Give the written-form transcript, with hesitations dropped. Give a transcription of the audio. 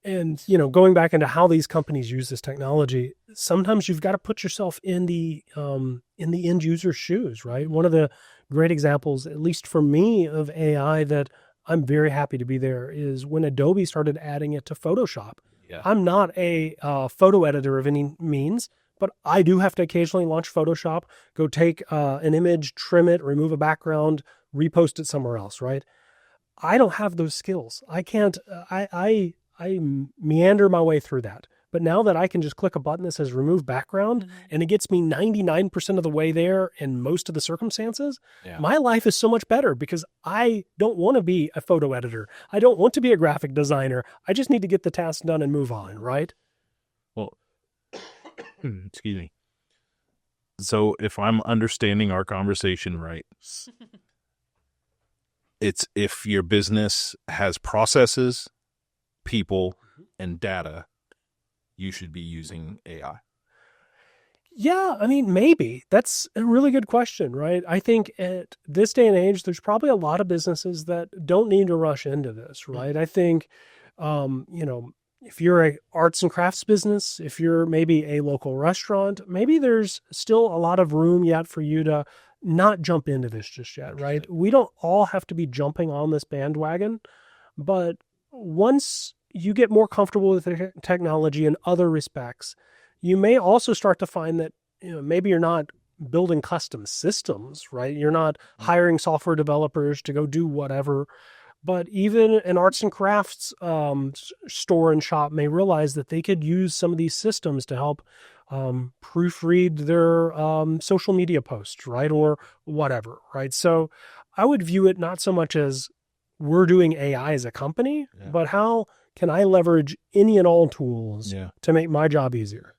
And, going back into how these companies use this technology, sometimes you've got to put yourself in the end user's shoes, right? One of the great examples, at least for me, of AI that I'm very happy to be there is when Adobe started adding it to Photoshop. Yeah. I'm not a photo editor of any means, but I do have to occasionally launch Photoshop, go take an image, trim it, remove a background, repost it somewhere else, right? I don't have those skills. I can't, I meander my way through that. But now that I can just click a button that says remove background and it gets me 99% of the way there in most of the circumstances, my life is so much better because I don't want to be a photo editor. I don't want to be a graphic designer. I just need to get the task done and move on, right? Well, excuse me. So if I'm understanding our conversation right, it's if your business has processes, people, and data, you should be using AI. Yeah, I mean, maybe. That's a really good question, right? I think at this day and age, there's probably a lot of businesses that don't need to rush into this, right? I think, if you're a arts and crafts business, if you're maybe a local restaurant, maybe there's still a lot of room yet for you to not jump into this just yet, right? We don't all have to be jumping on this bandwagon, but once you get more comfortable with the technology in other respects, you may also start to find that maybe you're not building custom systems, right? You're not hiring software developers to go do whatever. But even an arts and crafts store and shop may realize that they could use some of these systems to help proofread their social media posts, right? Or whatever, right? So I would view it not so much as we're doing AI as a company, but how can I leverage any and all tools to make my job easier?